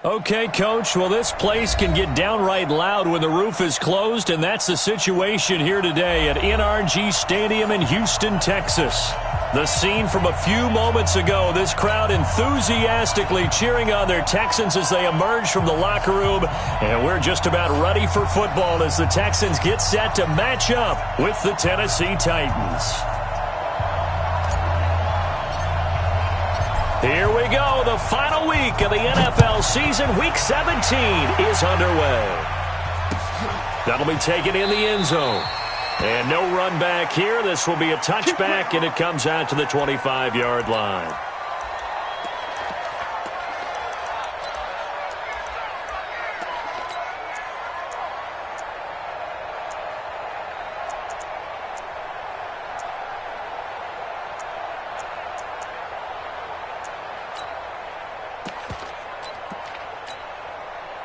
Okay, Coach, well, this place can get downright loud when the roof is closed, and that's the situation here today at NRG Stadium in Houston, Texas. The scene from a few moments ago, this crowd enthusiastically cheering on their Texans as they emerge from the locker room, and we're just about ready for football as the Texans get set to match up with the Tennessee Titans. Here we go. The final week of the NFL season. Week 17 is underway. That'll be taken in the end zone. And no run back here. This will be a touchback, and it comes out to the 25-yard line.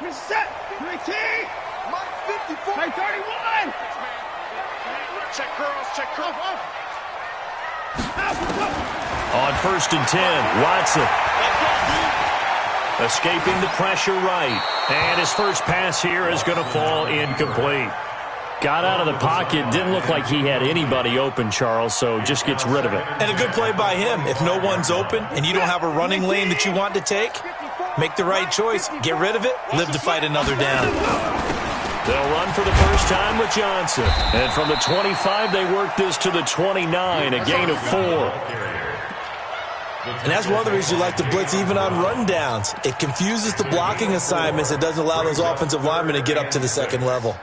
Set, 19, Mike 54, Mike 31. Check girls. On 1st and 10, Watson. Escaping the pressure right. And his first pass here is going to fall incomplete. Got out of the pocket, didn't look like he had anybody open, Charles, so just gets rid of it. And a good play by him. If no one's open and you don't have a running lane that you want to take, make the right choice, get rid of it, live to fight another down. They'll run for the first time with Johnson. And from the 25, they work this to the 29, a gain of 4. And that's one of the reasons you like to blitz even on rundowns. It confuses the blocking assignments. It doesn't allow those offensive linemen to get up to the second level.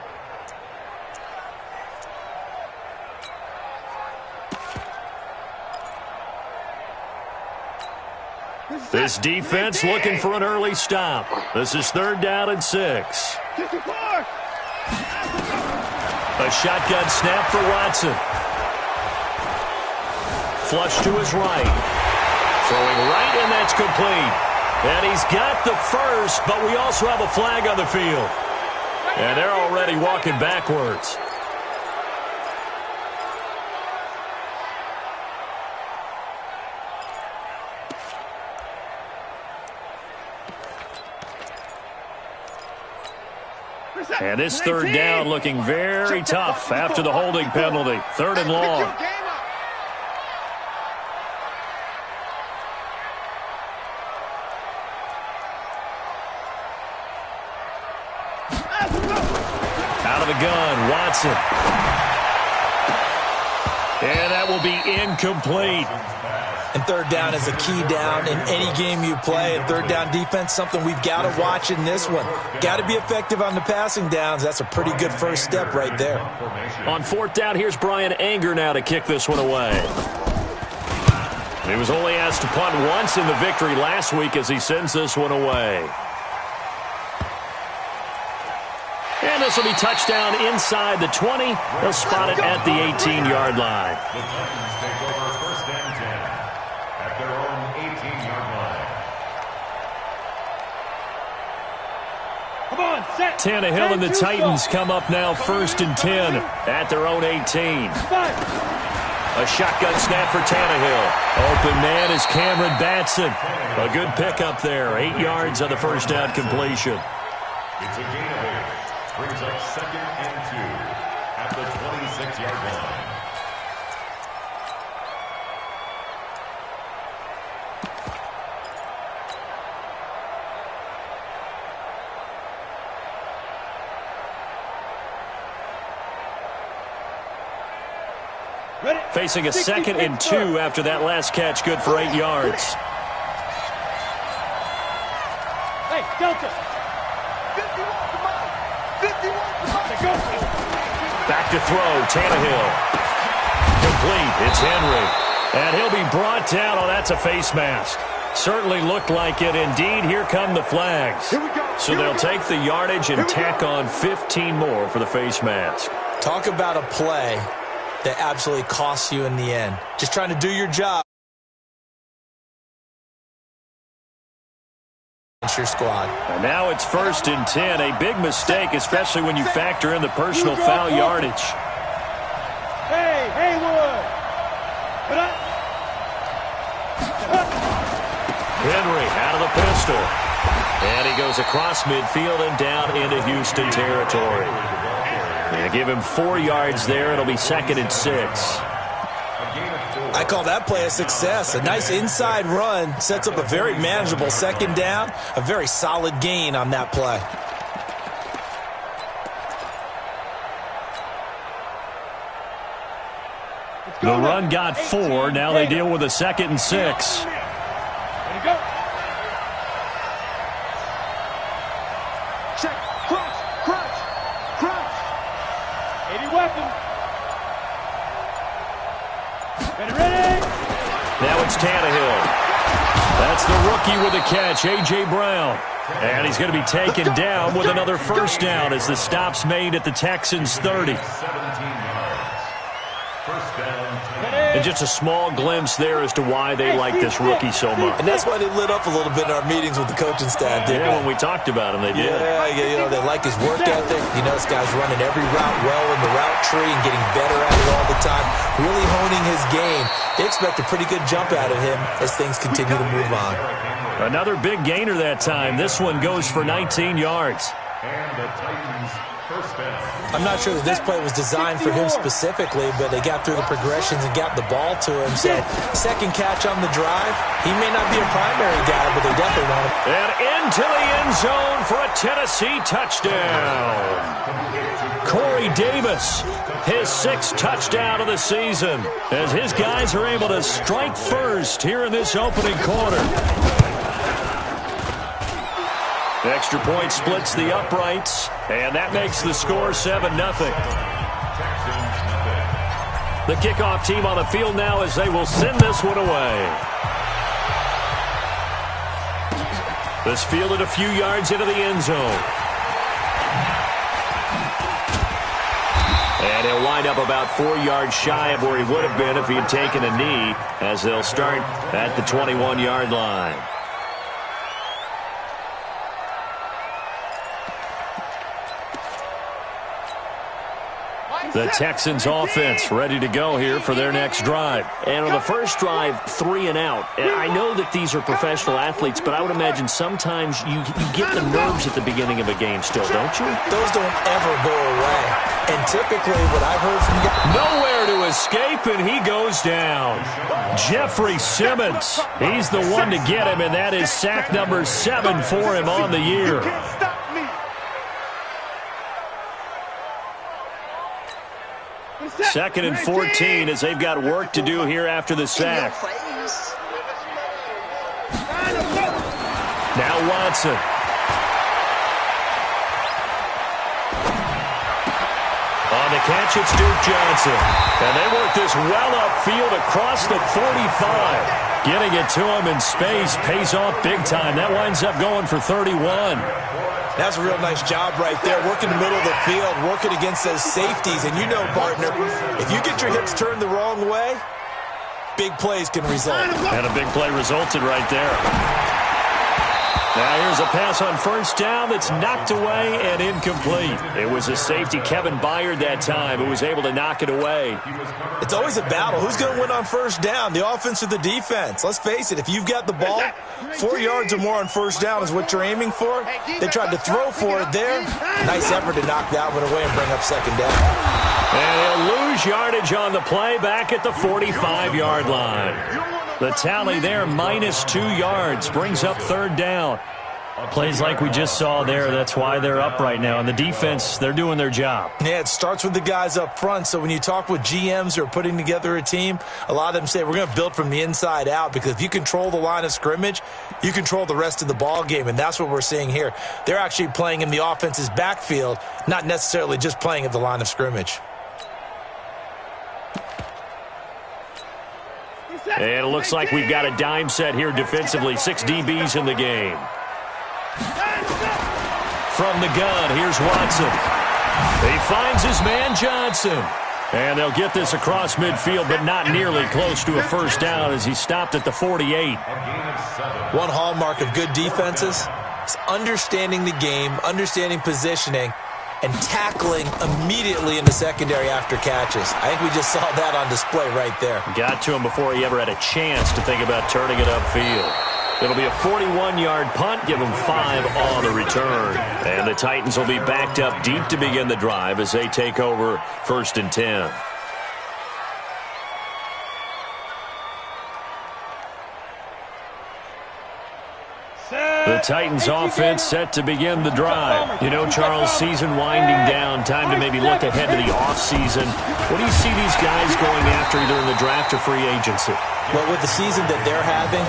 This defense looking for an early stop. This is 3rd down and 6. A shotgun snap for Watson. Flush to his right. Throwing right, and that's complete. And he's got the first, but we also have a flag on the field. And they're already walking backwards. And this 3rd down looking very tough after the holding penalty. 3rd and long. Out of the gun, Watson. And that will be incomplete. And 3rd down is a key down in any game you play. And 3rd down defense, something we've got to watch in this one. Got to be effective on the passing downs. That's a pretty good first step right there. On 4th down, here's Brian Anger now to kick this one away. He was only asked to punt once in the victory last week as he sends this one away. And this will be touchdown inside the 20. They'll spot it at the 18-yard line. Tannehill and the Titans come up now 1st and 10 at their own 18. A shotgun snap for Tannehill. Open man is Cameron Batson. A good pickup there. 8 yards on the first down completion. It's a gain of 8. Brings up 2nd and 2 at the 26-yard line. Facing a 2nd and 2 after that last catch, good for 8 yards. Hey, Delta. 51, Back to throw, Tannehill. Complete, it's Henry. And he'll be brought down. Oh, that's a face mask. Certainly looked like it. Indeed, here come the flags. So they'll take the yardage and tack on 15 more for the face mask. Talk about a play that absolutely costs you in the end. Just trying to do your job. It's your squad. And now it's 1st and 10. A big mistake, especially when you factor in the personal foul yardage. Hey, Haywood. Henry out of the pistol. And he goes across midfield and down into Houston territory. And give him 4 yards there. It'll be 2nd and 6. I call that play a success. A nice inside run sets up a very manageable 2nd down. A very solid gain on that play. The run got 4. Now they deal with a 2nd and 6. Ready, go. Check. Crunch. Crunch. Crunch. 80 weapon. Ready. Now it's Tannehill. That's the rookie with the catch, A.J. Brown. And he's going to be taken down with another 1st down as the stop's made at the Texans' 30. And just a small glimpse there as to why they like this rookie so much. And that's why they lit up a little bit in our meetings with the coaching staff, didn't when we talked about him, they did. Yeah, you know, they like his work ethic. You know, this guy's running every route well in the route tree and getting better at it all the time, really honing his game. They expect a pretty good jump out of him as things continue to move on. Another big gainer that time. This one goes for 19 yards. And the Titans' 1st down. I'm not sure that this play was designed for him specifically, but they got through the progressions and got the ball to him. So, 2nd catch on the drive. He may not be a primary guy, but they definitely want him. And into the end zone for a Tennessee touchdown. Corey Davis, his 6th touchdown of the season, as his guys are able to strike first here in this opening quarter. The extra point splits the uprights, and that makes the score 7-0. The kickoff team on the field now as they will send this one away. This fielded a few yards into the end zone. And he'll wind up about 4 yards shy of where he would have been if he had taken a knee, as they'll start at the 21-yard line. The Texans offense ready to go here for their next drive. And on the first drive, 3 and out. And I know that these are professional athletes, but I would imagine sometimes you get the nerves at the beginning of a game still, don't you? Those don't ever go away. And typically what I've heard from guys... Nowhere to escape, and he goes down. Jeffrey Simmons, he's the one to get him, and that is sack number 7 for him on the year. 2nd and 14 as they've got work to do here after the sack. Now Watson. On the catch, it's Duke Johnson. And they work this well upfield across the 45. Getting it to him in space pays off big time. That winds up going for 31. That's a real nice job right there, working the middle of the field, working against those safeties. And you know, partner, if you get your hips turned the wrong way, big plays can result. And a big play resulted right there. Now here's a pass on 1st down that's knocked away and incomplete. It was a safety, Kevin Byard, that time, who was able to knock it away. It's always a battle. Who's going to win on 1st down, the offense or the defense? Let's face it, if you've got the ball, 4 yards or more on 1st down is what you're aiming for. They tried to throw for it there. Nice effort to knock that one away and bring up 2nd down. And he'll lose yardage on the play back at the 45-yard line. The tally there, -2 yards, brings up 3rd down. Plays like we just saw there, that's why they're up right now. And the defense, they're doing their job. Yeah, it starts with the guys up front. So when you talk with GMs who are putting together a team, a lot of them say we're going to build from the inside out, because if you control the line of scrimmage, you control the rest of the ball game, and that's what we're seeing here. They're actually playing in the offense's backfield, not necessarily just playing at the line of scrimmage. And it looks like we've got a dime set here defensively. 6 DBs in the game. From the gun, here's Watson. He finds his man Johnson. And they'll get this across midfield, but not nearly close to a 1st down as he stopped at the 48. One hallmark of good defenses is understanding the game, understanding positioning, and tackling immediately in the secondary after catches. I think we just saw that on display right there. Got to him before he ever had a chance to think about turning it upfield. It'll be a 41-yard punt. Give them 5 on the return. And the Titans will be backed up deep to begin the drive as they take over 1st and 10. The Titans offense set to begin the drive. You know, Charles, season winding down, time to maybe look ahead to the offseason. What do you see these guys going after either in the draft or free agency? Well, with the season that they're having,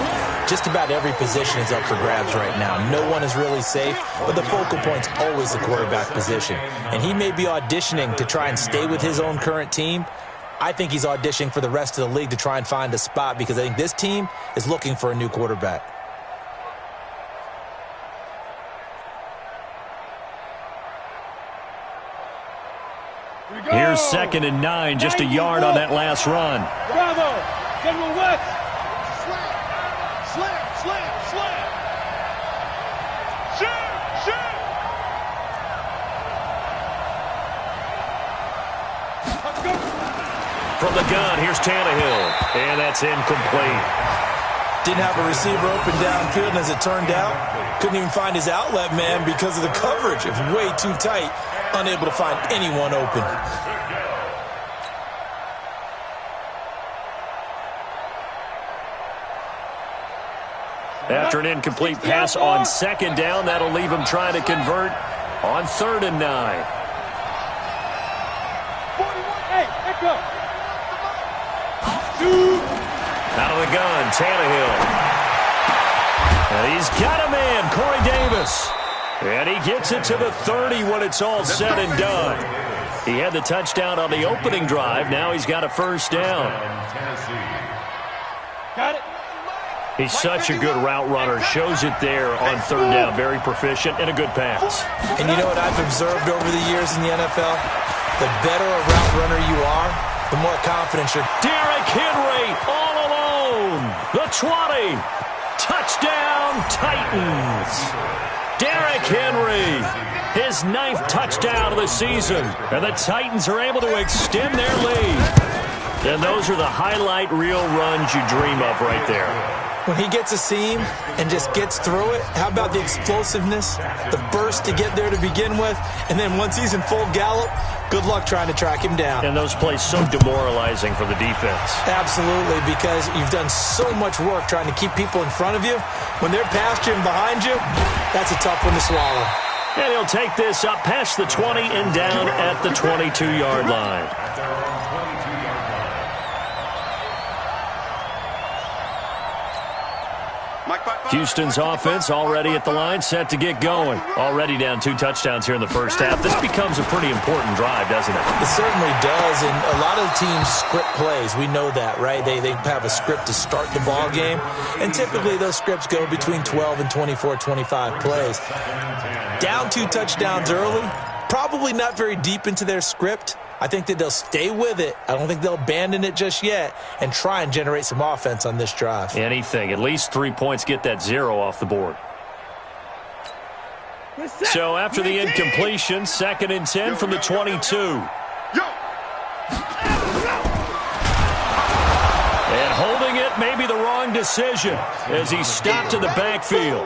just about every position is up for grabs right now. No one is really safe, but the focal point's always the quarterback position. And he may be auditioning to try and stay with his own current team. I think he's auditioning for the rest of the league to try and find a spot because I think this team is looking for a new quarterback. Here's 2nd and 9, just a yard on that last run. Bravo! General West! Slam! Shoot! Let's go! From the gun, here's Tannehill. And that's incomplete. Didn't have a receiver open downfield, and as it turned out, couldn't even find his outlet man because of the coverage. It was way too tight, unable to find anyone open. After an incomplete pass on 2nd down, that'll leave him trying to convert on 3rd and 9. 41, hey, echo! Shoot! Out of the gun, Tannehill. And he's got a man, Corey Davis. And he gets it to the 30 when it's all said and done. He had the touchdown on the opening drive. Now he's got a 1st down. Got it. He's such a good route runner. Shows it there on 3rd down. Very proficient and a good pass. And you know what I've observed over the years in the NFL? The better a route runner you are, the more confidence you're. Derrick Henry all alone. The 20. Touchdown, Titans. Derrick Henry, his 9th touchdown of the season. And the Titans are able to extend their lead. And those are the highlight reel runs you dream of right there. When he gets a seam and just gets through it, how about the explosiveness, the burst to get there to begin with, and then once he's in full gallop, good luck trying to track him down. And those plays so demoralizing for the defense. Absolutely, because you've done so much work trying to keep people in front of you. When they're past you and behind you, that's a tough one to swallow. And he'll take this up past the 20 and down at the 22-yard line. Houston's offense already at the line, set to get going. Already down 2 touchdowns here in the first half. This becomes a pretty important drive, doesn't it? It certainly does, and a lot of the teams script plays. We know that, right? They have a script to start the ball game, and typically those scripts go between 12 and 24, 25 plays. Down 2 touchdowns early, probably not very deep into their script. I think that they'll stay with it. I don't think they'll abandon it just yet and try and generate some offense on this drive. Anything. At least 3 points, get that 0 off the board. So after the incompletion, 2nd and 10 from the 22. And holding it may be the wrong decision as he stopped in the backfield.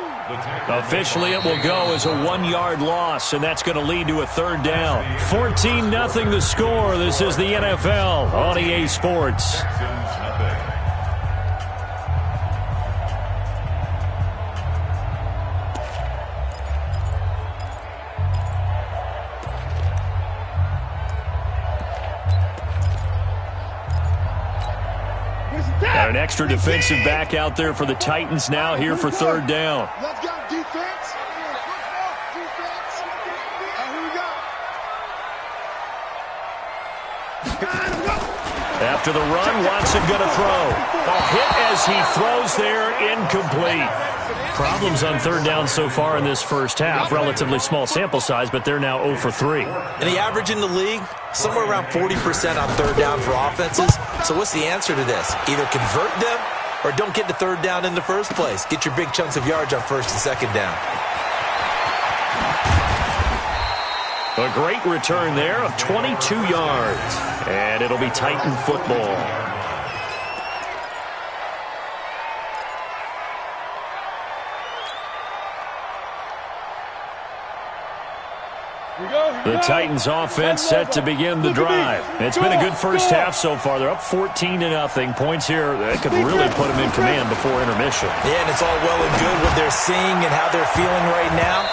Officially, it will go as a 1-yard loss, and that's going to lead to a 3rd down. 14-0 the score. This is the NFL on EA Sports. Got an extra defensive back out there for the Titans now here for 3rd down. Let's go, defense. Defense. Here we go. After the run, Watson going to throw. A hit as he throws there, incomplete. Problems on 3rd down so far in this first half. Relatively small sample size, but they're now 0 for 3. And the average in the league, somewhere around 40% on 3rd down for offenses. So what's the answer to this? Either convert them or don't get to 3rd down in the first place. Get your big chunks of yards on 1st and 2nd down. A great return there of 22 yards. And it'll be Titan football. The Titans offense set to begin the drive. It's been a good first half so far. They're up 14-0. Points here that could really put them in command before intermission. Yeah, and it's all well and good what they're seeing and how they're feeling right now.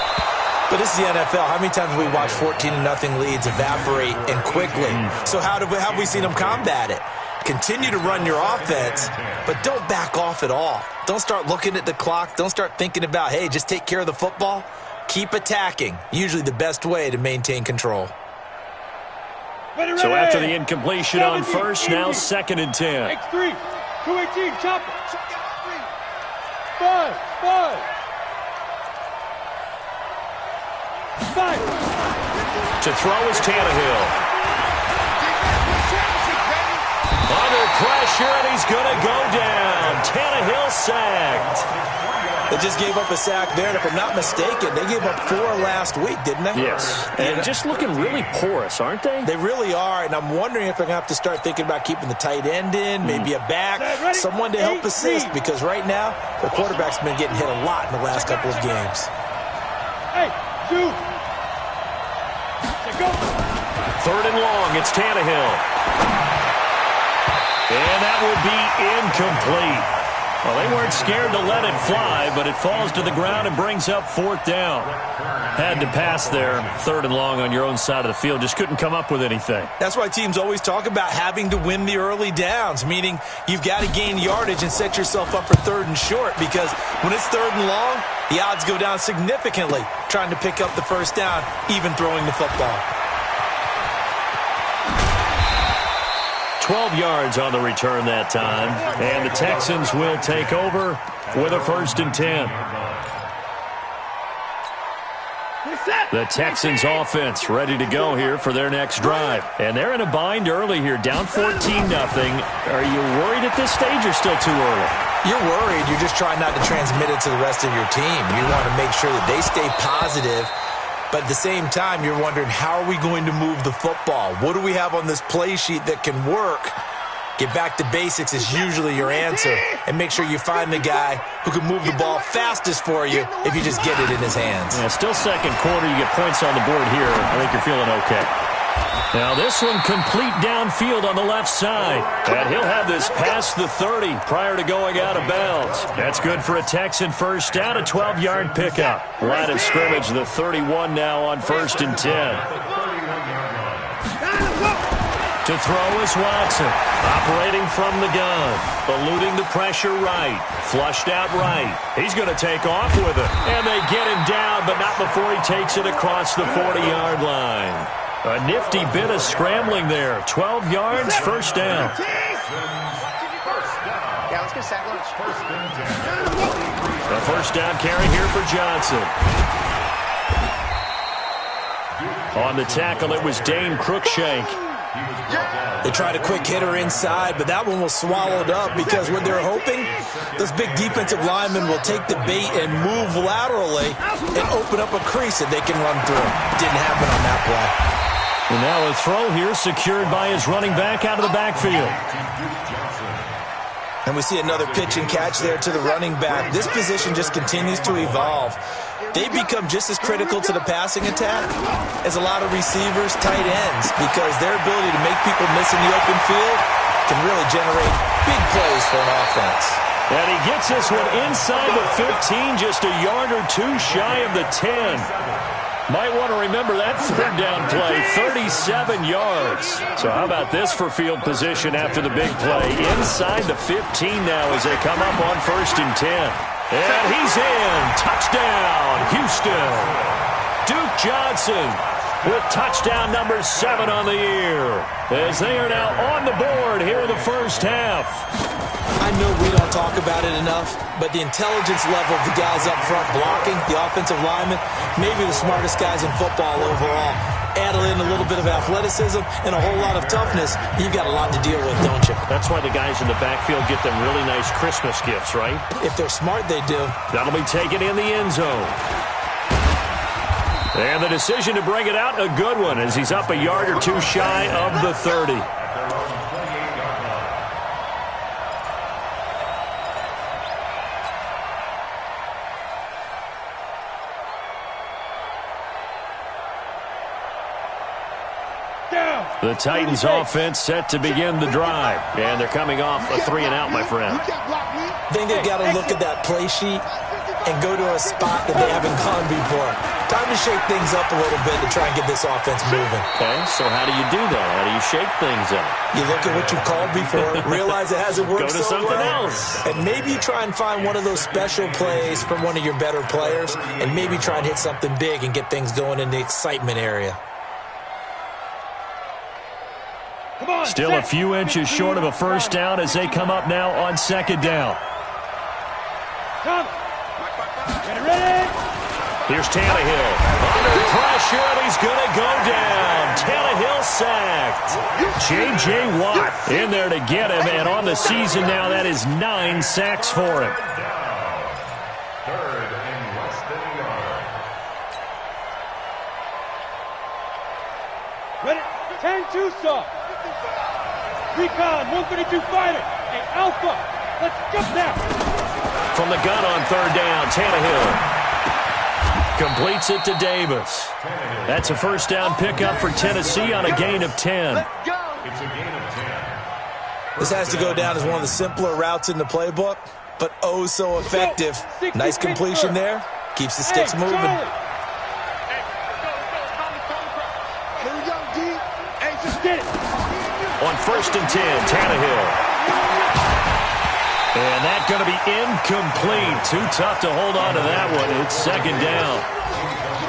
But this is the NFL. How many times have we watched 14-0 leads evaporate and quickly? So how have we seen them combat it? Continue to run your offense, but don't back off at all. Don't start looking at the clock. Don't start thinking about, hey, just take care of the football. Keep attacking. Usually the best way to maintain control. So after the incompletion on first, now 2nd and 10. X3, 218, chop it. 5. To throw is Tannehill. Under pressure, and he's going to go down. Tannehill sacked. They just gave up a sack there, and if I'm not mistaken, they gave up 4 last week, didn't they? Yes. And just looking really porous, aren't they? They really are, and I'm wondering if they're going to have to start thinking about keeping the tight end in, maybe a back, someone to help assist, because right now, the quarterback's been getting hit a lot in the last couple of games. Hey, shoot. Go. 3rd and long, it's Tannehill. And that will be incomplete. Well, they weren't scared to let it fly, but it falls to the ground and brings up 4th down. Had to pass there, 3rd and long on your own side of the field. Just couldn't come up with anything. That's why teams always talk about having to win the early downs, meaning you've got to gain yardage and set yourself up for 3rd and short, because when it's 3rd and long, the odds go down significantly trying to pick up the first down, even throwing the football. 12 yards on the return that time, and the Texans will take over with a 1st and 10. The Texans offense ready to go here for their next drive. And they're in a bind early here, down 14-0. Are you worried at this stage or still too early? You're worried. You're just trying not to transmit it to the rest of your team. You want to make sure that they stay positive. But at the same time, you're wondering, how are we going to move the football? What do we have on this play sheet that can work? Get back to basics is usually your answer. And make sure you find the guy who can move the ball fastest for you if you just get it in his hands. Yeah, still 2nd quarter. You get points on the board here. I think you're feeling okay. Now this one complete downfield on the left side. And he'll have this past the 30 prior to going out of bounds. That's good for a Texan first down, a 12-yard pickup. Line of scrimmage, the 31 now on 1st and 10. To throw is Watson, operating from the gun, eluding the pressure right, flushed out right. He's going to take off with it, and they get him down, but not before he takes it across the 40-yard line. A nifty bit of scrambling there. 12 yards, 1st down. Yeah, let's get sack lunch. A 1st down carry here for Johnson. On the tackle, it was Dane Cruikshank. They tried a quick hitter inside, but that one was swallowed up because when they're hoping, those big defensive linemen will take the bait and move laterally and open up a crease that they can run through. Didn't happen on that play. And now a throw here secured by his running back out of the backfield. And we see another pitch and catch there to the running back. This position just continues to evolve. They become just as critical to the passing attack as a lot of receivers, tight ends, because their ability to make people miss in the open field can really generate big plays for an offense. And he gets this one inside the 15, just a yard or two shy of the 10. Might want to remember that 3rd down play, 37 yards. So how about this for field position after the big play? Inside the 15 now as they come up on 1st and 10. And he's in. Touchdown, Houston. Duke Johnson with touchdown number 7 on the year, as they are now on the board here in the first half. I know we don't talk about it enough, but the intelligence level of the guys up front blocking, the offensive linemen, maybe the smartest guys in football overall. Add in a little bit of athleticism and a whole lot of toughness, you've got a lot to deal with, don't you? That's why the guys in the backfield get them really nice Christmas gifts, right? If they're smart, they do. That'll be taken in the end zone. And the decision to bring it out, a good one, as he's up a yard or two shy of the 30. down. The Titans offense set to begin the drive. And they're coming off a 3-and-out, my friend. I think they've got to look at that play sheet and go to a spot that they haven't gone before. Time to shake things up a little bit to try and get this offense moving. Okay, so how do you do that? How do you shake things up? You look at what you called before, realize it hasn't worked Go to so something well, else. and maybe you try and find one of those special plays from one of your better players, and maybe try and hit something big and get things going in the excitement area. Come on, Still a few inches short of a first down as they come up now on second down. Come. Get ready. Here's Tannehill. Under pressure, and he's going to go down. Tannehill sacked. J.J. Watt in there to get him, and on the season now, that is 9 sacks for him. Third and less than a yard. Ready? 10-2 soft. Recon, 132 fighter. Hey, Alpha, let's jump now. From the gun on third down, Tannehill completes it to Davis. That's a first down pickup for Tennessee on a gain of 10. It's a gain of 10. This has to go down as one of the simpler routes in the playbook, but oh so effective. Nice completion there. Keeps the sticks moving. Here we go, D. Hey, just get it. On first and 10, Tannehill. And that's going to be incomplete. Too tough to hold on to that one. It's second down.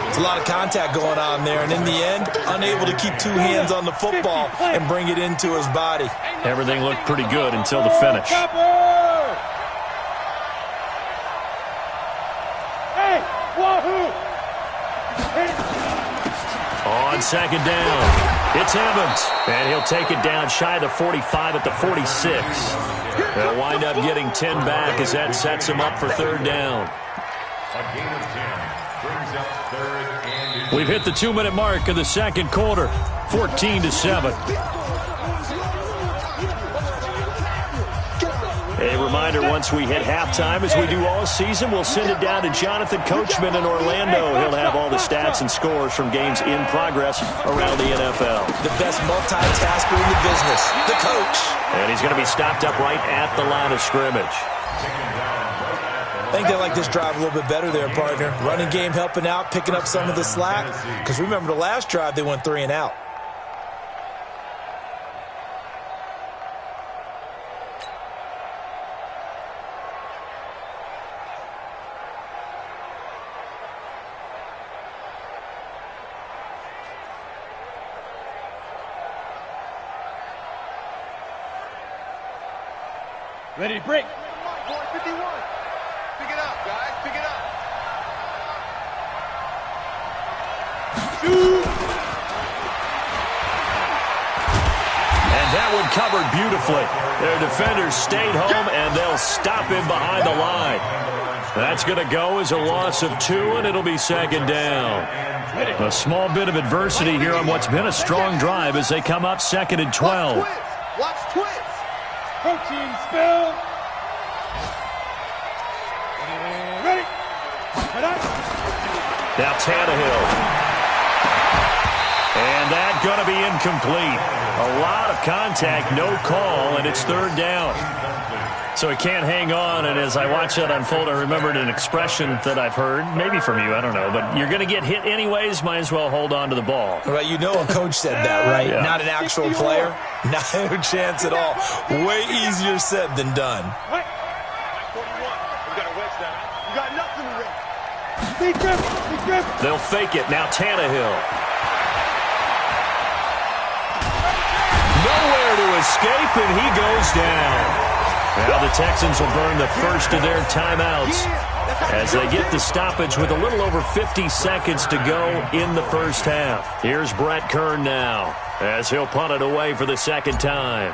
It's a lot of contact going on there, and in the end, unable to keep two hands on the football and bring it into his body. Everything looked pretty good until the finish. Hey, wahoo! On second down, it's Evans. And he'll take it down shy of the 45 at the 46. They'll wind up getting 10 back as that sets him up for third down. A gain of 10 brings up third and We've hit the 2-minute mark of the second quarter, 14-7. A reminder, once we hit halftime, as we do all season, we'll send it down to Jonathan Coachman in Orlando. He'll have all the stats and scores from games in progress around the NFL. The best multitasker in the business, the coach. And he's going to be stopped up right at the line of scrimmage. I think they like this drive a little bit better there, partner. Running game helping out, picking up some of the slack. Because remember, the last drive, they went 3 and out. Ready to break. 51. Pick it up, guys. Pick it up. Shoot. And that one covered beautifully. Their defenders stayed home, and they'll stop him behind the line. That's going to go as a loss of 2, and it'll be second down. A small bit of adversity here on what's been a strong drive as they come up second and 12. Watch twist. Protein spill. Ready. Now Tannehill. And that's going to be incomplete. A lot of contact, no call, and it's third down. So he can't hang on, and as I watch that unfold, I remembered an expression that I've heard, maybe from you, I don't know, but you're going to get hit anyways, might as well hold on to the ball. Right, you know a coach said that, right? Yeah. Not an actual player. No chance at all. Way easier said than done. 41. We got a wedge down. You got nothing to rip. Big grip. Big grip. They'll fake it. Now Tannehill. Nowhere to escape, and he goes down. Now the Texans will burn the first of their timeouts as they get the stoppage with a little over 50 seconds to go in the first half. Here's Brett Kern now as he'll punt it away for the second time.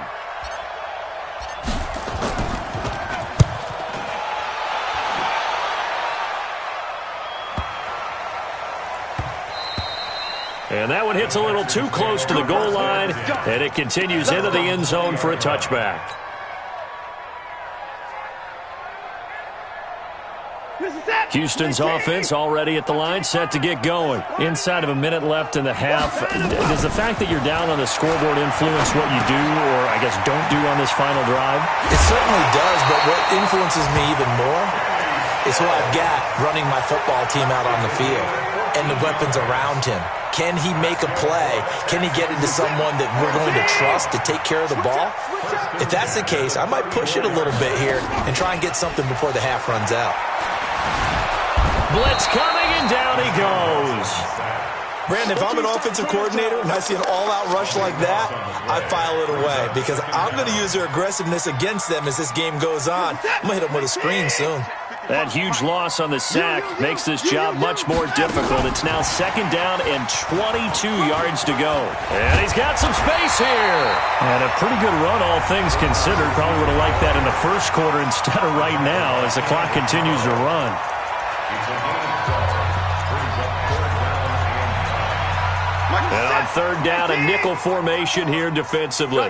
And that one hits a little too close to the goal line, and it continues into the end zone for a touchback. Houston's offense already at the line, set to get going. Inside of a minute left in the half, does the fact that you're down on the scoreboard influence what you do or, I guess, don't do on this final drive? It certainly does, but what influences me even more is who I've got running my football team out on the field and the weapons around him. Can he make a play? Can he get into someone that we're going to trust to take care of the ball? If that's the case, I might push it a little bit here and try and get something before the half runs out. Blitz coming, and down he goes. Brandon, if I'm an offensive coordinator and I see an all-out rush like that, I file it away because I'm going to use their aggressiveness against them as this game goes on. I'm going to hit them with a screen soon. That huge loss on the sack makes this job much more difficult. It's now 2nd down and 22 yards to go. And he's got some space here. And a pretty good run, all things considered. Probably would have liked that in the first quarter instead of right now as the clock continues to run. And on 3rd down, a nickel formation here defensively.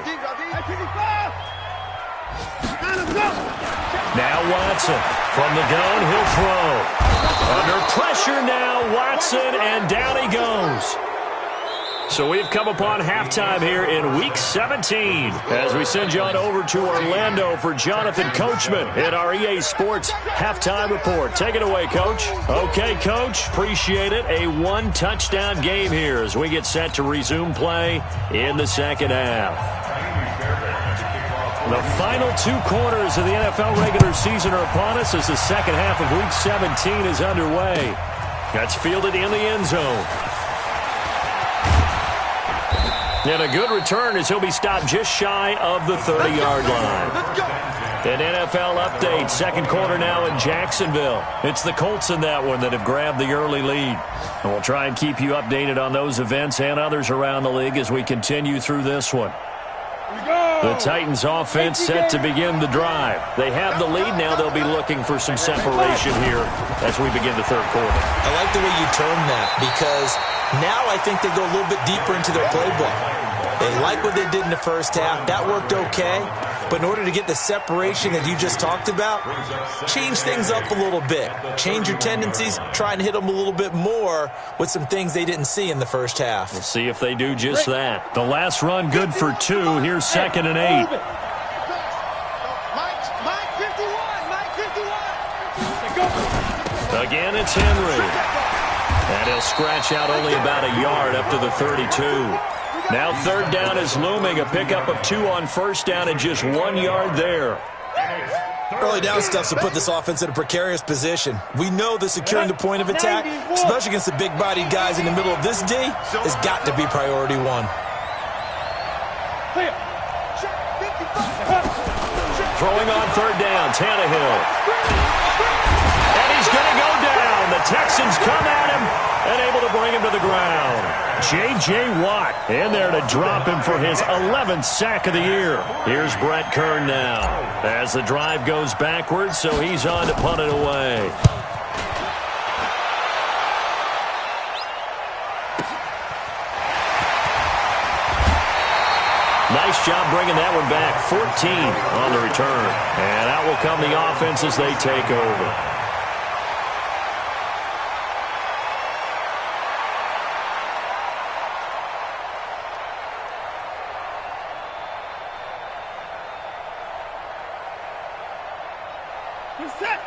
Now Watson from the gun, he'll throw. Under pressure now, Watson, and down he goes. So we've come upon halftime here in Week 17 as we send you on over to Orlando for Jonathan Coachman in our EA Sports Halftime Report. Take it away, Coach. Okay, Coach, appreciate it. A 1-touchdown game here as we get set to resume play in the second half. The final 2 quarters of the NFL regular season are upon us as the second half of Week 17 is underway. That's fielded in the end zone. And a good return as he'll be stopped just shy of the 30-yard line. An NFL update, 2nd quarter now in Jacksonville. It's the Colts in that one that have grabbed the early lead. And we'll try and keep you updated on those events and others around the league as we continue through this one. The Titans offense set to begin the drive. They have the lead now. They'll be looking for some separation here as we begin the 3rd quarter. I like the way you term that because now I think they go a little bit deeper into their playbook. They like what they did in the first half. That worked okay. But in order to get the separation that you just talked about, change things up a little bit. Change your tendencies. Try and hit them a little bit more with some things they didn't see in the first half. We'll see if they do just that. The last run good for 2. Here's 2nd and 8. Again, it's Henry. And he'll scratch out only about a yard up to the 32. Now 3rd down is looming. A pickup of 2 on 1st down and just 1 yard there. Early down stuff to put this offense in a precarious position. We know that securing the point of attack, especially against the big-bodied guys in the middle of this D, has got to be priority 1. Throwing on 3rd down, Tannehill. And he's going to go down. The Texans come at him and able to bring him to the ground. J.J. Watt in there to drop him for his 11th sack of the year. Here's Brett Kern now as the drive goes backwards, so he's on to punt it away. Nice job bringing that one back. 14 on the return. And out will come the offense as they take over.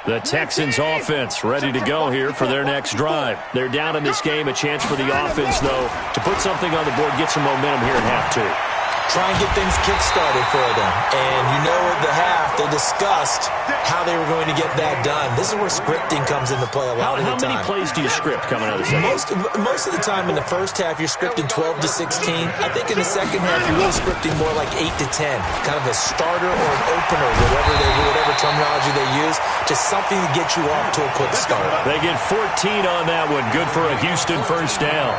The Texans offense ready to go here for their next drive. They're down in this game. A chance for the offense, though, to put something on the board, get some momentum here in half 2. Try and get things kick-started for them. And you know at the half, they discussed how they were going to get that done. This is where scripting comes into play a lot of the time. How many plays do you script coming out of the second? Most of the time in the first half, you're scripting 12 to 16. I think in the second half, you're really scripting more like 8 to 10. Kind of a starter or an opener, whatever terminology they use. Just something to get you off to a quick start. They get 14 on that one. Good for a Houston first down.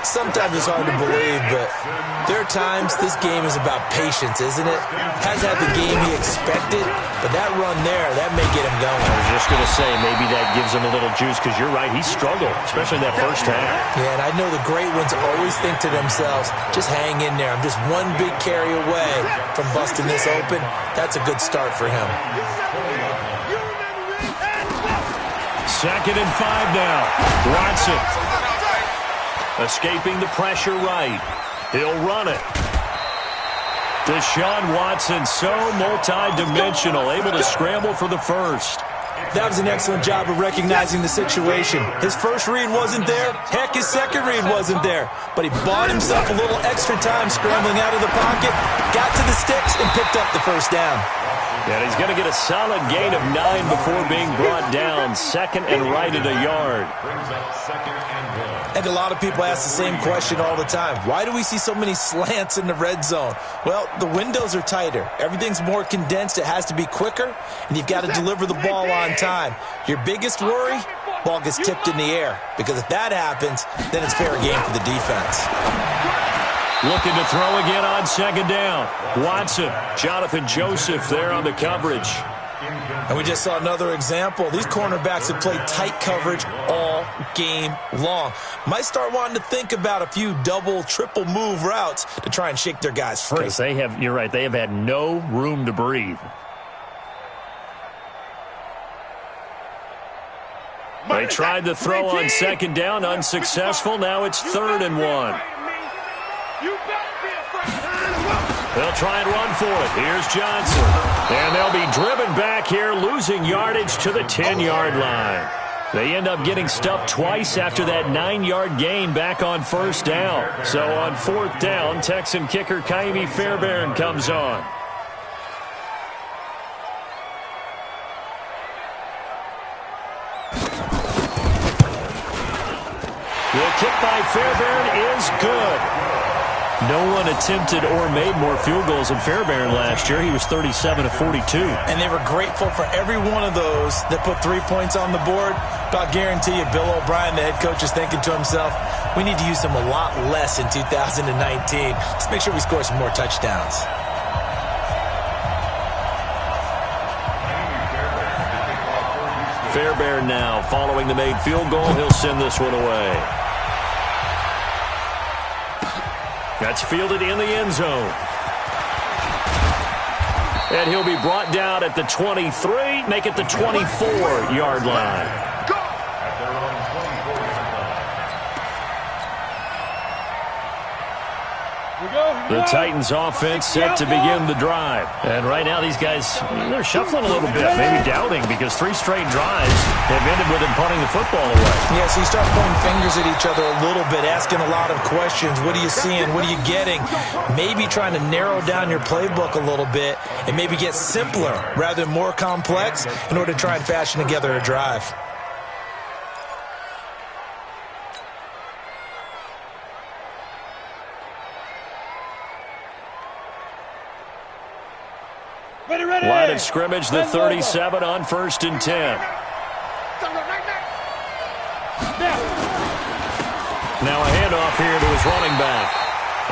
Sometimes it's hard to believe, but there are times this game is about patience, isn't it? Hasn't had the game he expected, but that run there, that may get him going. I was just going to say, maybe that gives him a little juice, because you're right, he struggled, especially in that first half. Yeah, and I know the great ones always think to themselves, just hang in there. I'm just one big carry away from busting this open. That's a good start for him. 2nd and 5 now. Watson escaping the pressure right. He'll run it. Deshaun Watson, so multi-dimensional, able to scramble for the first. That was an excellent job of recognizing the situation. His first read wasn't there. Heck, his second read wasn't there. But he bought himself a little extra time scrambling out of the pocket, got to the sticks, and picked up the first down. And he's going to get a solid gain of 9 before being brought down. 2nd and right at a yard. Brings up 2nd and 1. And a lot of people ask the same question all the time. Why do we see so many slants in the red zone? Well, the windows are tighter. Everything's more condensed. It has to be quicker, and you've got to deliver the ball on time. Your biggest worry? Ball gets tipped in the air. Because if that happens, then it's fair game for the defense. Looking to throw again on 2nd down. Watson, Jonathan Joseph there on the coverage. And we just saw another example. These cornerbacks have played tight coverage all game long. Might start wanting to think about a few double, triple move routes to try and shake their guys free. You're right, they have had no room to breathe. They tried to throw on 2nd down, unsuccessful. Now it's 3rd and 1. They'll try and run for it. Here's Johnson. And they'll be driven back here, losing yardage to the 10-yard line. They end up getting stuffed twice after that 9-yard gain back on 1st down. So on 4th down, Texan kicker Kaimi Fairbairn comes on. The kick by Fairbairn is good. No one attempted or made more field goals than Fairbairn last year. He was 37 of 42. And they were grateful for every one of those that put 3 points on the board. But I'll guarantee you, Bill O'Brien, the head coach, is thinking to himself, we need to use them a lot less in 2019. Let's make sure we score some more touchdowns. Fairbairn now following the made field goal. He'll send this one away. That's fielded in the end zone. And he'll be brought down at the 23, make it the 24-yard line. The Titans offense set to begin the drive. And right now these guys, they're shuffling a little bit, maybe doubting, because 3 straight drives have ended with them punting the football away. Yeah, so you start pointing fingers at each other a little bit, asking a lot of questions. What are you seeing? What are you getting? Maybe trying to narrow down your playbook a little bit and maybe get simpler rather than more complex in order to try and fashion together a drive. Line of scrimmage, the 37 on 1st and 10. Now a handoff here to his running back.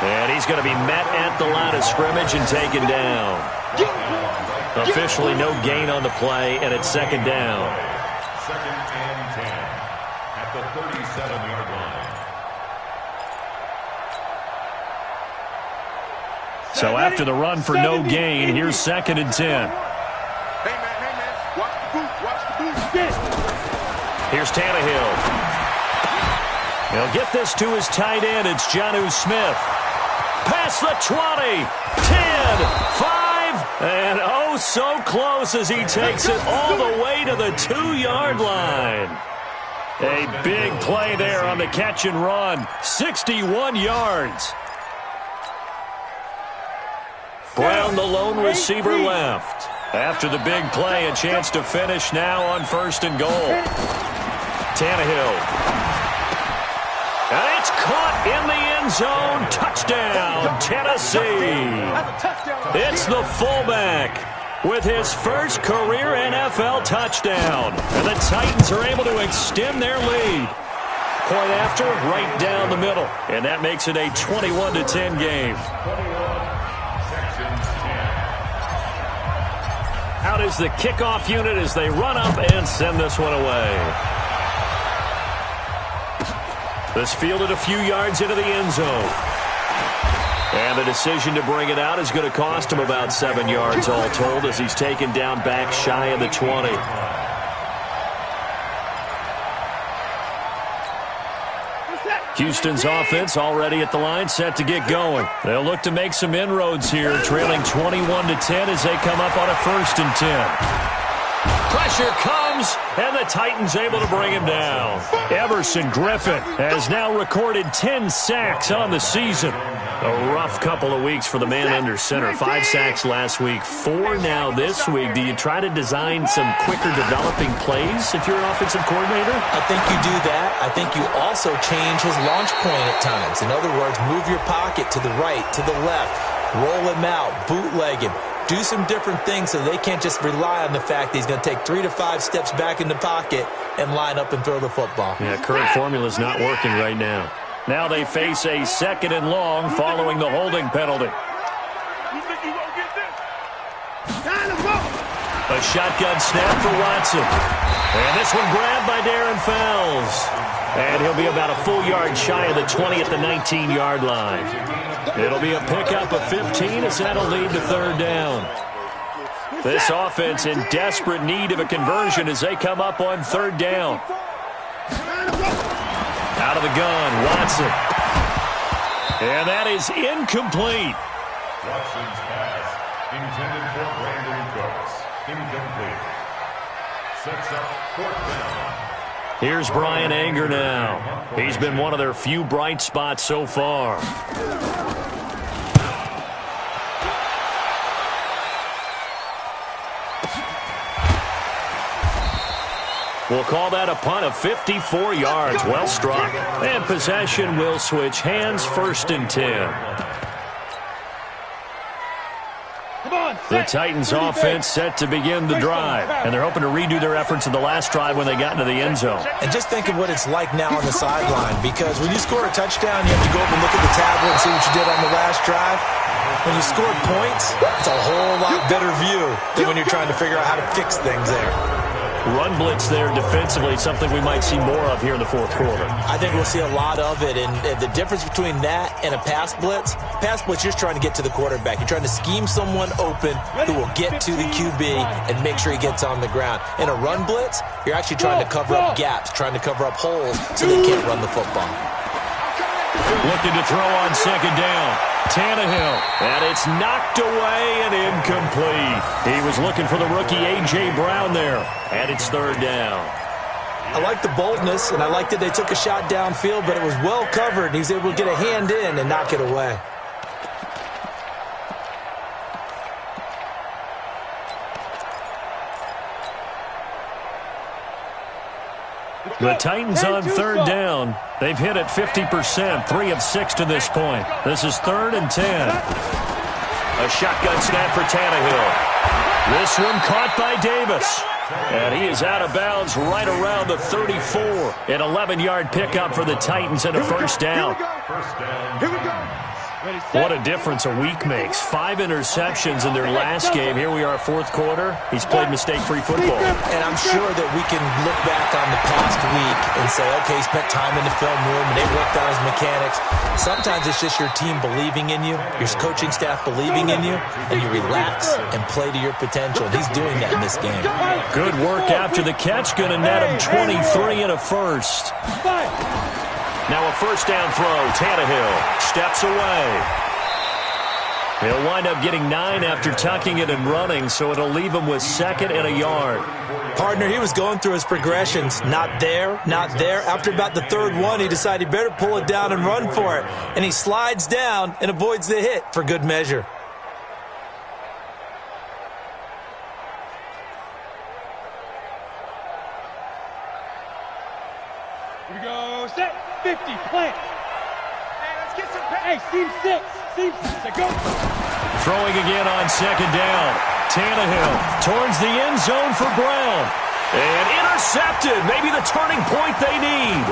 And he's going to be met at the line of scrimmage and taken down. Officially no gain on the play, and it's 2nd down. 2nd and 10 at the 37-yard line. So after the run for no gain, here's 2nd and 10. Hey, man, watch the boot, Here's Tannehill. He'll get this to his tight end. It's Jonnu Smith. Past the 20, 10, 5, and oh, so close as he takes it all the way to the 2-yard line. A big play there on the catch and run. 61 yards. Brown, the lone receiver, left. After the big play, a chance to finish now on 1st and goal. Tannehill. And it's caught in the end zone. Touchdown, Tennessee. It's the fullback with his first career NFL touchdown. And the Titans are able to extend their lead. Point after, right down the middle. And that makes it a 21-10 game. Out is the kickoff unit as they run up and send this one away. This fielded a few yards into the end zone. And the decision to bring it out is going to cost him about 7 yards all told as he's taken down back shy of the 20. Houston's offense already at the line, set to get going. They'll look to make some inroads here, trailing 21-10 as they come up on a 1st and 10. Pressure comes, and the Titans able to bring him down. Everson Griffin has now recorded 10 sacks on the season. A rough couple of weeks for the man under center. 5 sacks last week, 4 now this week. Do you try to design some quicker developing plays if you're an offensive coordinator? I think you do that. I think you also change his launch point at times. In other words, move your pocket to the right, to the left, roll him out, bootleg him. Do some different things so they can't just rely on the fact that he's going to take 3 to 5 steps back in the pocket and line up and throw the football. Yeah, current formula is not working right now. Now they face a 2nd and long following the holding penalty. A shotgun snap for Watson. And this one grabbed by Darren Fells. And he'll be about a full yard shy of the 20 at the 19-yard line. It'll be a pickup of 15 as that'll lead to 3rd down. This offense in desperate need of a conversion as they come up on 3rd down. Out of the gun, Watson. And that is incomplete. Watson's pass intended for Brandon Cooks. Incomplete. Sets up 4th down. Here's Brian Anger now. He's been one of their few bright spots so far. We'll call that a punt of 54 yards. Well struck. And possession will switch hands, 1st and 10. The Titans offense set to begin the drive, and they're hoping to redo their efforts in the last drive when they got into the end zone. And just think of what it's like now on the sideline, because when you score a touchdown, you have to go up and look at the tablet and see what you did on the last drive. When you scored points, it's a whole lot better view than when you're trying to figure out how to fix things there. Run blitz there defensively, something we might see more of here in the 4th quarter. I think we'll see a lot of it, and the difference between that and a pass blitz, you're just trying to get to the quarterback. You're trying to scheme someone open who will get to the QB and make sure he gets on the ground. In a run blitz, you're actually trying to cover up gaps, trying to cover up holes so they can't run the football. Looking to throw on 2nd down. Tannehill, and it's knocked away and incomplete. He was looking for the rookie A.J. Brown there, and it's 3rd down. I like the boldness, and I like that they took a shot downfield, but it was well covered, and he was able to get a hand in and knock it away. The Titans on 3rd down. They've hit it 50%, 3 of 6 to this point. This is 3rd and 10. A shotgun snap for Tannehill. This one caught by Davis. And he is out of bounds right around the 34. An 11-yard pickup for the Titans and a 1st down. Here we go. What a difference a week makes. 5 interceptions in their last game. Here we are, 4th quarter. He's played mistake-free football. And I'm sure that we can look back on the past week and say, okay, he spent time in the film room and they worked on his mechanics. Sometimes it's just your team believing in you, your coaching staff believing in you, and you relax and play to your potential. He's doing that in this game. Good work after the catch. Going to net him 23 and a 1st. Now a 1st down throw. Tannehill steps away. He'll wind up getting 9 after tucking it and running, so it'll leave him with 2nd and a yard. Partner, he was going through his progressions. Not there, not there. After about the 3rd one, he decided he better pull it down and run for it. And he slides down and avoids the hit for good measure. Here we go. Set. 50. Plant. Hey, let's get some Hey, seam 6. Seam 6. Go. Throwing again on 2nd down. Tannehill towards the end zone for Brown. And intercepted. Maybe the turning point they need.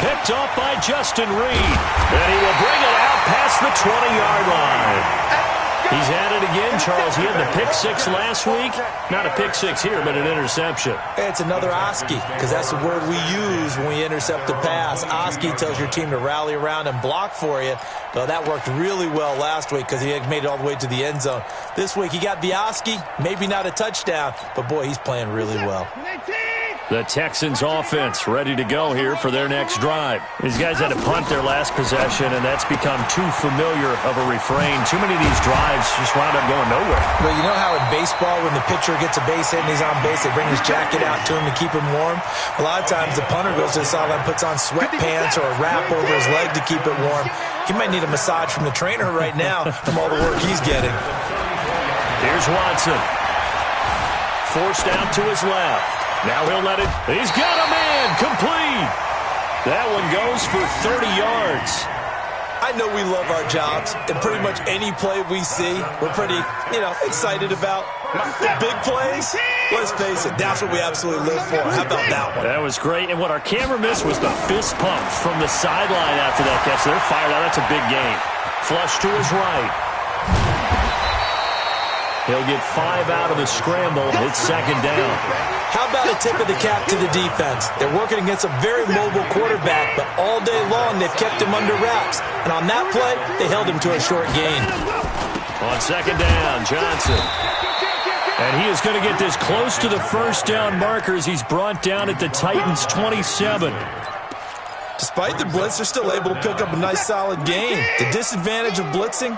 Picked off by Justin Reed. And he will bring it out past the 20-yard line. He's at it again, Charles. He had the pick 6 last week. Not a pick 6 here, but an interception. It's another Oski, because that's the word we use when we intercept the pass. Oski tells your team to rally around and block for you. Well, that worked really well last week because he had made it all the way to the end zone. This week he got the Oski, maybe not a touchdown, but boy, he's playing really well. The Texans offense ready to go here for their next drive. These guys had to punt their last possession, and that's become too familiar of a refrain. Too many of these drives just wound up going nowhere. Well, you know how in baseball when the pitcher gets a base hit and he's on base, they bring his jacket out to him to keep him warm? A lot of times the punter goes to the sideline, puts on sweatpants or a wrap over his leg to keep it warm. He might need a massage from the trainer right now from all the work he's getting. Here's Watson. Forced out to his left. Now he'll let it. He's got a man. Complete. That one goes for 30 yards. I know we love our jobs, and pretty much any play we see, we're pretty, excited about. The big plays, let's face it, that's what we absolutely live for. How about that one? That was great, and what our camera missed was the fist pump from the sideline after that catch. They're fired out. That's a big game. Flush to his right. He'll get 5 out of the scramble. It's second down. How about a tip of the cap to the defense? They're working against a very mobile quarterback, but all day long they've kept him under wraps. And on that play, they held him to a short gain. On second down, Johnson. And he is going to get this close to the first down markers. He's brought down at the Titans' 27. Despite the blitz, they're still able to pick up a nice solid gain. The disadvantage of blitzing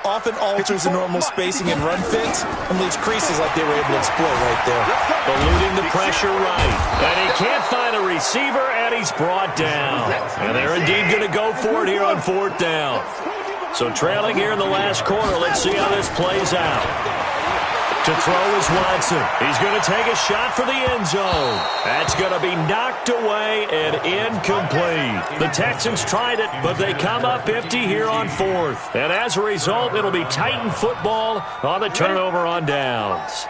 often alters the normal spacing and run fits and leaves creases like they were able to exploit right there. Eluding the pressure right. And he can't find a receiver, and he's brought down. And they're indeed going to go for it here on fourth down. So trailing here in the last quarter, let's see how this plays out. To throw is Watson. He's going to take a shot for the end zone. That's going to be knocked away and incomplete. The Texans tried it, but they come up empty here on fourth. And as a result, it'll be Titan football on the turnover on downs.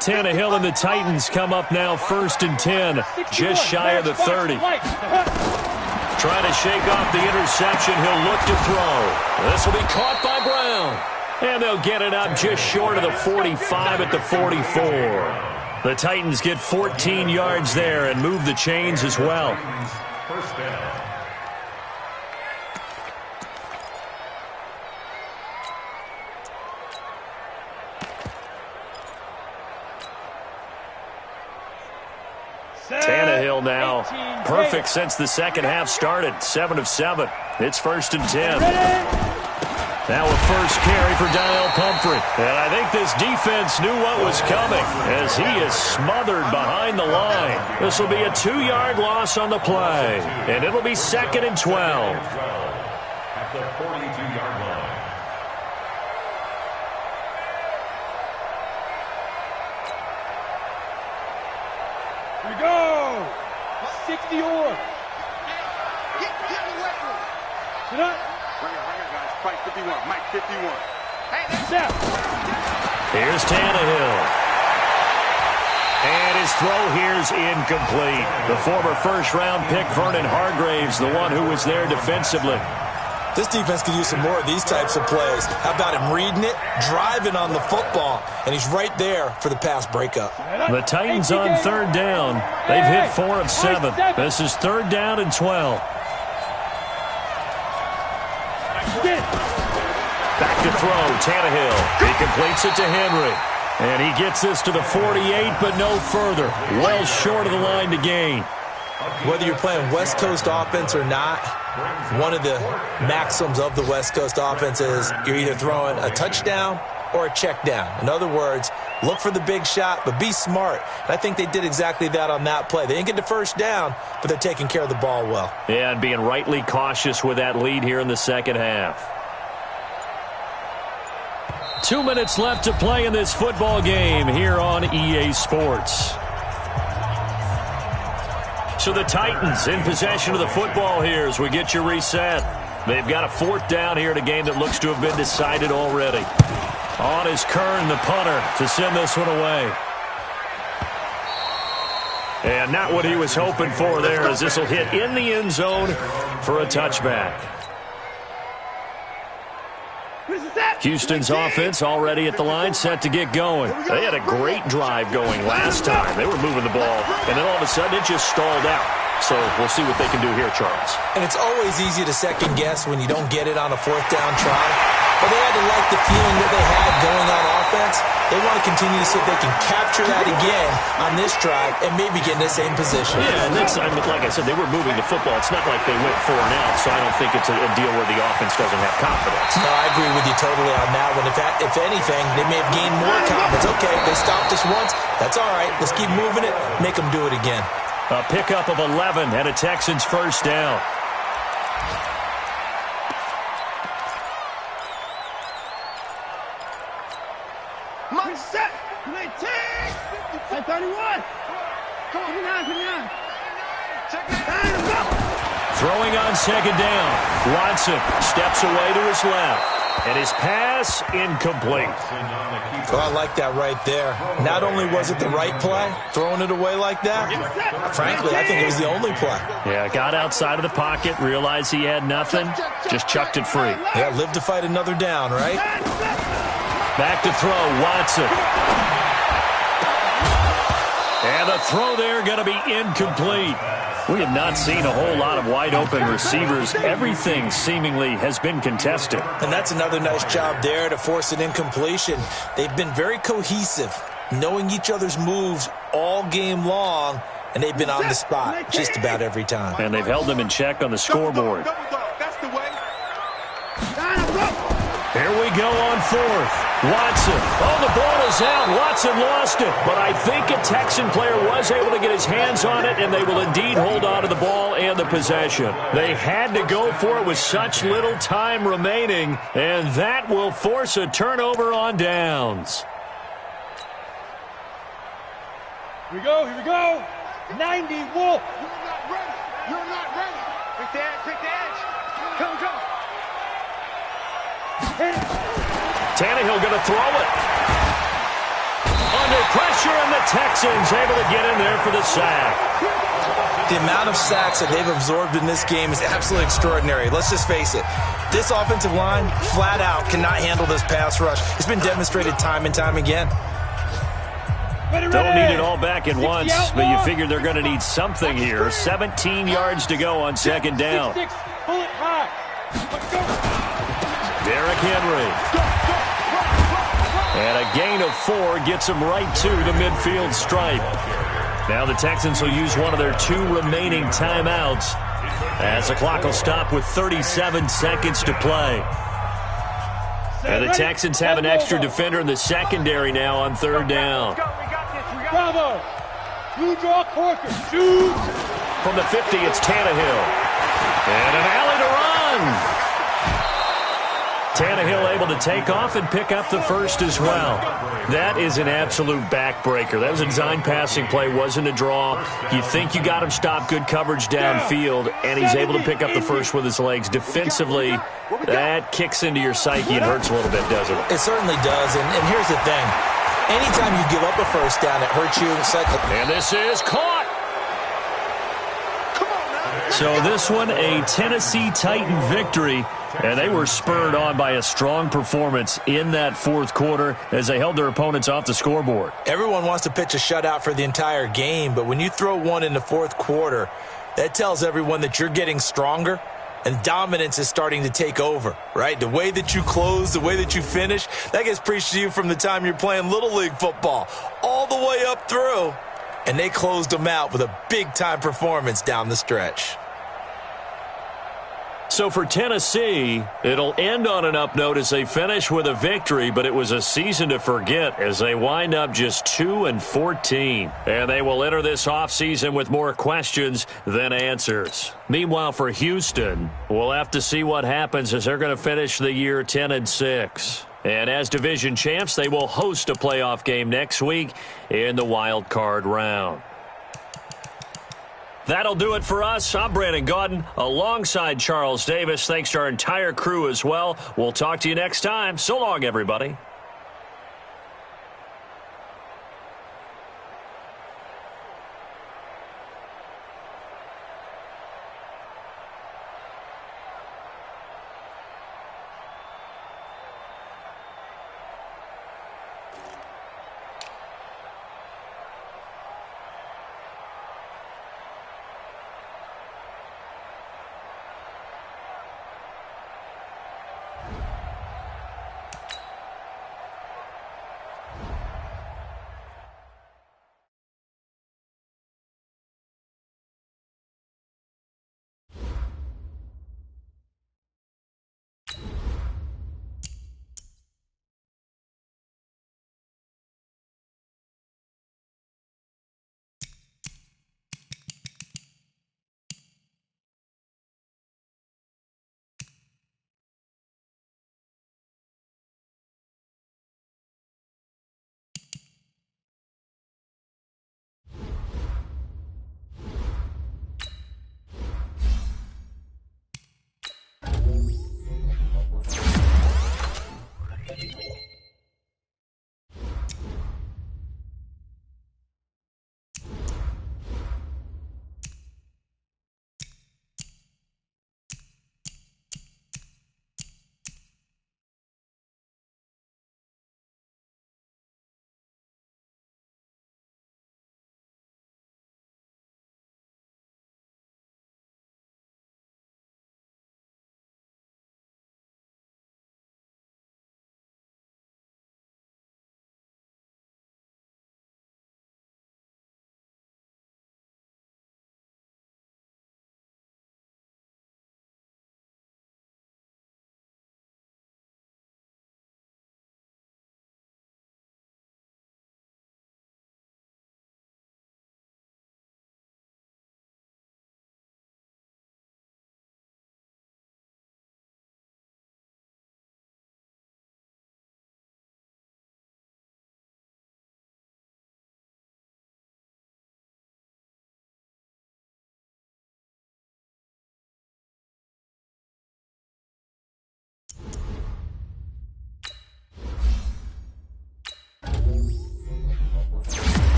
Tannehill and the Titans come up now first and 10, just shy of the 30. Trying to shake off the interception. He'll look to throw. This will be caught by Brown. And they'll get it up just short of the 45 at the 44. The Titans get 14 yards there and move the chains as well. First down. Tannehill now perfect since the second half started. 7 of 7. It's first and 10. Now a first carry for Donnell Pumphrey. And I think this defense knew what was coming as he is smothered behind the line. This will be a 2-yard loss on the play. And it'll be second and 12. At the 42-yard line. Here we go. 60 or. Sit up. Bring it, guys. Fight 51. Mike 51. Step. Here's Tannehill. And his throw here's incomplete. The former first-round pick, Vernon Hargraves, the one who was there defensively. This defense could use some more of these types of plays. How about him reading it, driving on the football, and he's right there for the pass breakup. The Titans on third down. They've hit 4 of 7. This is third down and 12. Back to throw, Tannehill. He completes it to Henry. And he gets this to the 48, but no further. Well short of the line to gain. Whether you're playing West Coast offense or not, one of the maxims of the West Coast offense is you're either throwing a touchdown or a check down. In other words, look for the big shot, but be smart. And I think they did exactly that on that play. They didn't get the first down, but they're taking care of the ball well. Yeah, and being rightly cautious with that lead here in the second half. 2 minutes left to play in this football game here on EA Sports. So the Titans in possession of the football here as we get you reset. They've got a fourth down here in a game that looks to have been decided already. On is Kern, the punter, to send this one away. And not what he was hoping for there as this will hit in the end zone for a touchback. Houston's offense already at the line, set to get going. They had a great drive going last time. They were moving the ball, and then all of a sudden it just stalled out. So we'll see what they can do here, Charles. And it's always easy to second guess when you don't get it on a fourth down try. but they had to like the feeling that they had going on offense. They want to continue to see if they can capture that again on this drive and maybe get in the same position. Yeah, and that's, I mean, like I said, they were moving the football. It's not like they went 4 and out, so I don't think it's a deal where the offense doesn't have confidence. No, I agree with you totally on that one. If anything, they may have gained more confidence. Okay, they stopped us once. That's all right. Let's keep moving it. Make them do it again. A pickup of 11 and a Texans first down. Set. 19. 31. Come on. Check it out. Throwing on second down. Watson steps away to his left. And his pass incomplete. Oh, I like that right there. Not only was it the right play, throwing it away like that, frankly, I think it was the only play. Yeah, got outside of the pocket, realized he had nothing, just chucked it free. Yeah, live to fight another down, right? Back to throw, Watson. And the throw there going to be incomplete. We have not seen a whole lot of wide-open receivers. Everything seemingly has been contested. And that's another nice job there to force an incompletion. They've been very cohesive, knowing each other's moves all game long, and they've been on the spot just about every time. And they've held them in check on the scoreboard. That's the way. Here we go on fourth. Watson. Oh, the ball is out. Watson lost it. But I think a Texan player was able to get his hands on it, and they will indeed hold on to the ball and the possession. They had to go for it with such little time remaining, and that will force a turnover on downs. Here we go. 90 Wolf. You're not ready. Pick the edge. Come. Tannehill going to throw it. Under pressure, and the Texans able to get in there for the sack. The amount of sacks that they've absorbed in this game is absolutely extraordinary. Let's just face it. This offensive line, flat out, cannot handle this pass rush. It's been demonstrated time and time again. Don't need it all back at once, but you figure they're going to need something here. 17 yards to go on second down. Pull it high. Let's go. Derrick Henry. And a gain of 4 gets him right to the midfield stripe. Now the Texans will use one of their 2 remaining timeouts as the clock will stop with 37 seconds to play. And the Texans have an extra defender in the secondary now on third down. Bravo. You draw Corker. Shoot. From the 50, it's Tannehill. And an alley to run. Tannehill able to take off and pick up the first as well. That is an absolute backbreaker. That was a design passing play, wasn't a draw. You think you got him stopped, good coverage downfield, and he's able to pick up the first with his legs. Defensively, that kicks into your psyche and hurts a little bit, doesn't it? It certainly does, and here's the thing. Anytime you give up a first down, it hurts you. And this is caught. So this one, a Tennessee Titan victory, and they were spurred on by a strong performance in that fourth quarter as they held their opponents off the scoreboard. Everyone wants to pitch a shutout for the entire game, but when you throw one in the fourth quarter, that tells everyone that you're getting stronger and dominance is starting to take over, right? The way that you close, the way that you finish, that gets preached to you from the time you're playing Little League football all the way up through. And they closed them out with a big-time performance down the stretch. So for Tennessee, it'll end on an up note as they finish with a victory, but it was a season to forget as they wind up just 2-14. And they will enter this offseason with more questions than answers. Meanwhile, for Houston, we'll have to see what happens as they're going to finish the year 10-6. And as division champs, they will host a playoff game next week in the wild card round. That'll do it for us. I'm Brandon Gaudin alongside Charles Davis. Thanks to our entire crew as well. We'll talk to you next time. So long, everybody.